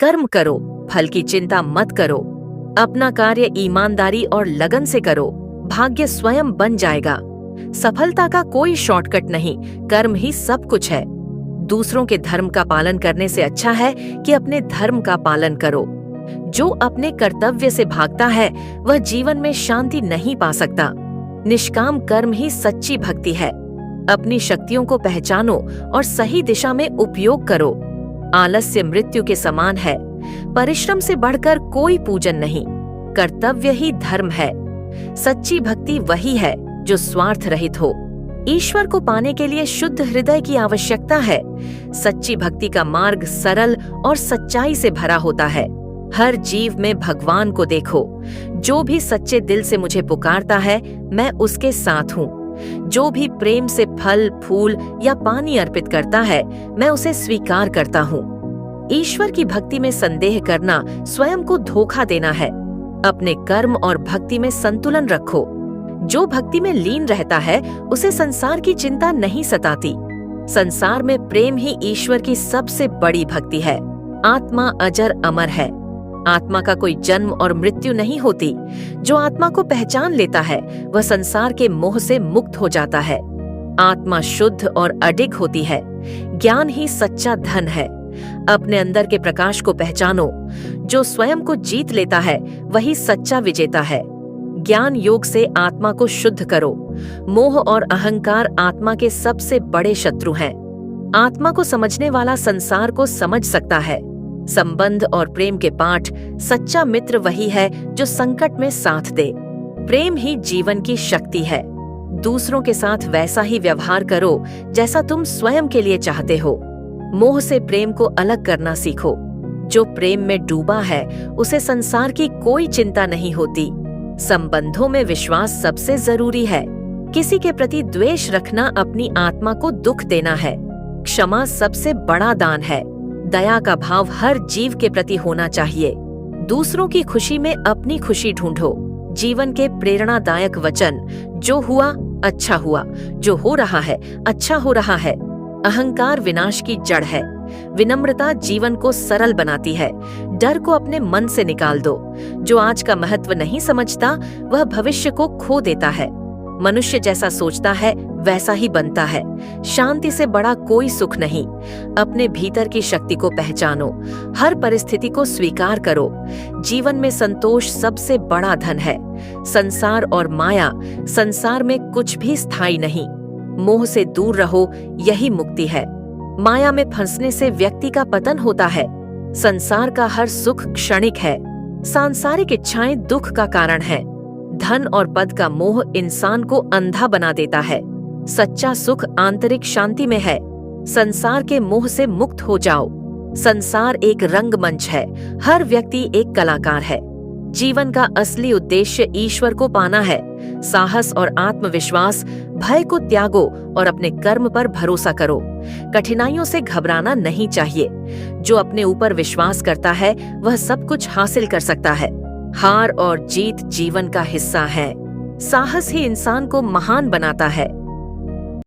कर्म करो, फल की चिंता मत करो। अपना कार्य ईमानदारी और लगन से करो, भाग्य स्वयं बन जाएगा। सफलता का कोई शॉर्टकट नहीं, कर्म ही सब कुछ है। दूसरों के धर्म का पालन करने से अच्छा है कि अपने धर्म का पालन करो। जो अपने कर्तव्य से भागता है वह जीवन में शांति नहीं पा सकता। निष्काम कर्म ही सच्ची भक्ति है। अपनी शक्तियों को पहचानो और सही दिशा में उपयोग करो। आलस्य मृत्यु के समान है। परिश्रम से बढ़कर कोई पूजन नहीं। कर्तव्य ही धर्म है। सच्ची भक्ति वही है जो स्वार्थ रहित हो। ईश्वर को पाने के लिए शुद्ध हृदय की आवश्यकता है। सच्ची भक्ति का मार्ग सरल और सच्चाई से भरा होता है। हर जीव में भगवान को देखो। जो भी सच्चे दिल से मुझे पुकारता है, मैं उसके साथ हूँ। जो भी प्रेम से फल, फूल या पानी अर्पित करता है, मैं उसे स्वीकार करता हूँ। ईश्वर की भक्ति में संदेह करना स्वयं को धोखा देना है। अपने कर्म और भक्ति में संतुलन रखो। जो भक्ति में लीन रहता है, उसे संसार की चिंता नहीं सताती। संसार में प्रेम ही ईश्वर की सबसे बड़ी भक्ति है। आत्मा अजर अमर है। आत्मा का कोई जन्म और मृत्यु नहीं होती। जो आत्मा को पहचान लेता है, वह संसार के मोह से मुक्त हो जाता है। आत्मा शुद्ध और अडिग होती है। ज्ञान ही सच्चा धन है। अपने अंदर के प्रकाश को पहचानो। जो स्वयं को जीत लेता है, वही सच्चा विजेता है। ज्ञान योग से आत्मा को शुद्ध करो। मोह और अहंकार आत्मा के सबसे बड़े शत्रु हैं। आत्मा को समझने वाला संसार को समझ सकता है। संबंध और प्रेम के पाठ। सच्चा मित्र वही है जो संकट में साथ दे। प्रेम ही जीवन की शक्ति है। दूसरों के साथ वैसा ही व्यवहार करो जैसा तुम स्वयं के लिए चाहते हो। मोह से प्रेम को अलग करना सीखो। जो प्रेम में डूबा है, उसे संसार की कोई चिंता नहीं होती। संबंधों में विश्वास सबसे जरूरी है। किसी के प्रति द्वेष रखना अपनी आत्मा को दुख देना है। क्षमा सबसे बड़ा दान है। दया का भाव हर जीव के प्रति होना चाहिए। दूसरों की खुशी में अपनी खुशी ढूंढो। जीवन के प्रेरणादायक वचन, जो हुआ अच्छा हुआ, जो हो रहा है अच्छा हो रहा है। अहंकार विनाश की जड़ है। विनम्रता जीवन को सरल बनाती है। डर को अपने मन से निकाल दो। जो आज का महत्व नहीं समझता, वह भविष्य को खो देता है। मनुष्य जैसा सोचता है, वैसा ही बनता है। शांति से बड़ा कोई सुख नहीं। अपने भीतर की शक्ति को पहचानो। हर परिस्थिति को स्वीकार करो। जीवन में संतोष सबसे बड़ा धन है। संसार और माया, संसार में कुछ भी स्थायी नहीं। मोह से दूर रहो, यही मुक्ति है। माया में फंसने से व्यक्ति का पतन होता है। संसार का हर सुख क्षणिक है। सांसारिक इच्छाएं दुख का कारण है। धन और पद का मोह इंसान को अंधा बना देता है। सच्चा सुख आंतरिक शांति में है। संसार के मोह से मुक्त हो जाओ। संसार एक रंगमंच है। हर व्यक्ति एक कलाकार है। जीवन का असली उद्देश्य ईश्वर को पाना है। साहस और आत्मविश्वास, भय को त्यागो और अपने कर्म पर भरोसा करो। कठिनाइयों से घबराना नहीं चाहिए। जो अपने ऊपर विश्वास करता है, वह सब कुछ हासिल कर सकता है। हार और जीत जीवन का हिस्सा है। साहस ही इंसान को महान बनाता है।